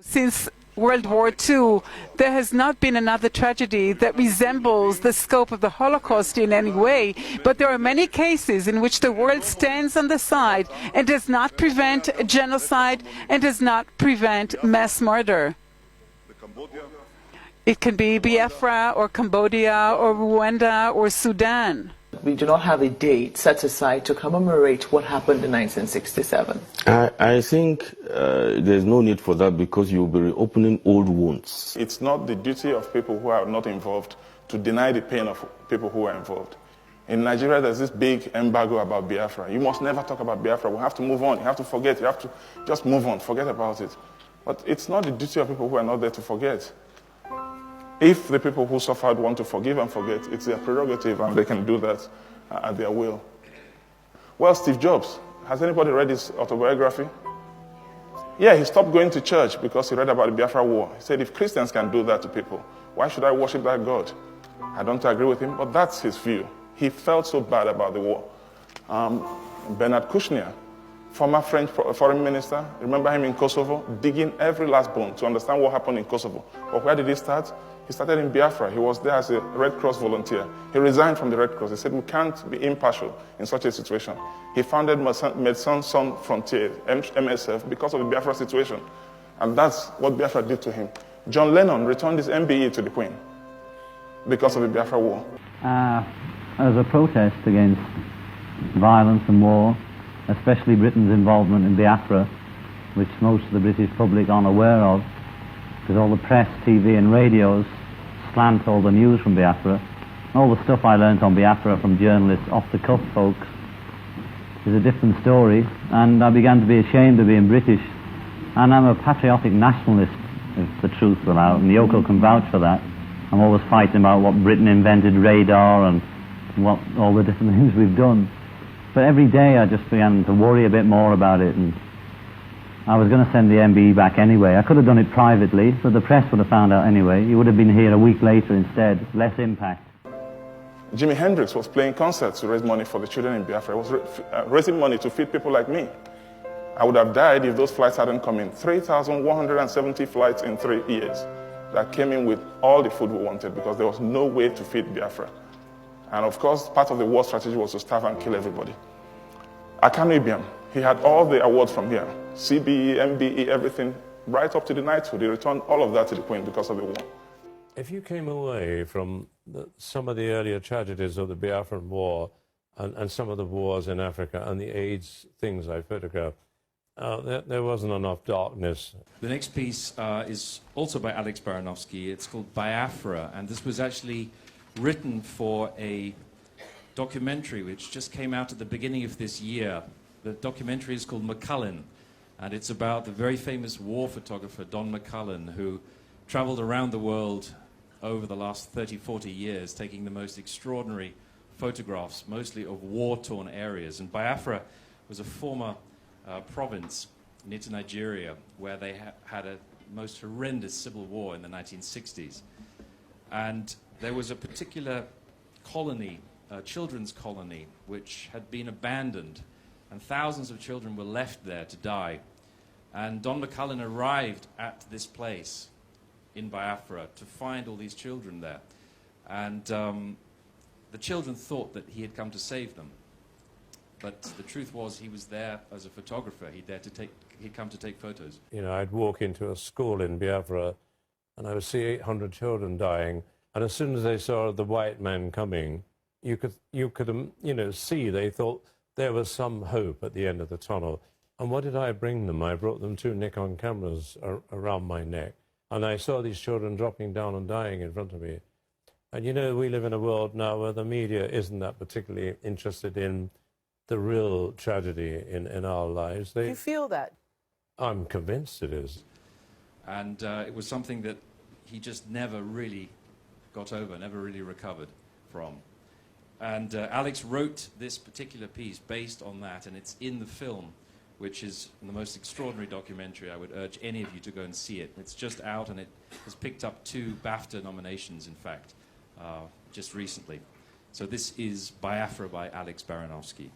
Since World War II, there has not been another tragedy that resembles the scope of the Holocaust in any way, but there are many cases in which the world stands on the side and does not prevent genocide and does not prevent mass murder. It can be Biafra or Cambodia or Rwanda or Sudan. We do not have a date set aside to commemorate what happened in 1967. I think there's no need for that because you'll be reopening old wounds. It's not the duty of people who are not involved to deny the pain of people who are involved. In Nigeria, there's this big embargo about Biafra. You must never talk about Biafra. We have to move on. You have to forget. You have to just move on. Forget about it. But it's not the duty of people who are not there to forget. If the people who suffered want to forgive and forget, it's their prerogative and they can do that at their will. Well, Steve Jobs, has anybody read his autobiography? Yeah, he stopped going to church because he read about the Biafra War. He said, if Christians can do that to people, why should I worship that God? I don't agree with him, but that's his view. He felt so bad about the war. Bernard Kouchner, former French foreign minister, remember him in Kosovo, digging every last bone to understand what happened in Kosovo. But where did he start? He started in Biafra. He was there as a Red Cross volunteer. He resigned from the Red Cross. He said, we can't be impartial in such a situation. He founded Médecins Sans Frontières, MSF, because of the Biafra situation. And that's what Biafra did to him. John Lennon returned his MBE to the Queen because of the Biafra War. As a protest against violence and war, especially Britain's involvement in Biafra, which most of the British public aren't aware of, because all the press, TV and radios slant all the news from Biafra. All the stuff I learnt on Biafra from journalists, off-the-cuff folks, is a different story, and I began to be ashamed of being British. And I'm a patriotic nationalist, if the truth were out, and Yoko can vouch for that. I'm always fighting about what Britain invented, radar, and what all the different things we've done. But every day I just began to worry a bit more about it, and I was going to send the MBE back anyway. I could have done it privately, but the press would have found out anyway. He would have been here a week later instead, less impact. Jimi Hendrix was playing concerts to raise money for the children in Biafra. He was raising money to feed people like me. I would have died if those flights hadn't come in. 3,170 flights in 3 years that came in with all the food we wanted because there was no way to feed Biafra. And of course, part of the war strategy was to starve and kill everybody. Akanu Ibiam, he had all the awards from here. CBE, MBE, everything, right up to the knighthood. He returned all of that to the Queen because of the war. If you came away from some of the earlier tragedies of the Biafran War and some of the wars in Africa and the AIDS things I photographed, there wasn't enough darkness. The next piece is also by Alex Baranovsky. It's called Biafra, and this was actually written for a documentary which just came out at the beginning of this year. The documentary is called McCullin, and it's about the very famous war photographer Don McCullin, who traveled around the world over the last 30, 40 years, taking the most extraordinary photographs, mostly of war-torn areas. And Biafra was a former province near to Nigeria, where they had a most horrendous civil war in the 1960s. And there was a particular colony, children's colony, which had been abandoned, and thousands of children were left there to die. And Don McCullin arrived at this place in Biafra to find all these children there. And the children thought that he had come to save them. But the truth was he was there as a photographer. He'd come to take photos. You know, I'd walk into a school in Biafra and I would see 800 children dying. And as soon as they saw the white man coming, you could see they thought there was some hope at the end of the tunnel. And what did I bring them? I brought them 2 Nikon cameras around my neck. And I saw these children dropping down and dying in front of me. And you know, we live in a world now where the media isn't that particularly interested in the real tragedy in our lives. You feel that? I'm convinced it is. And it was something that he just never really got over, never really recovered from. And Alex wrote this particular piece based on that, and it's in the film, which is the most extraordinary documentary. I would urge any of you to go and see it. It's just out, and it has picked up 2 BAFTA nominations, in fact, just recently. So this is Biafra by Alex Baranovsky.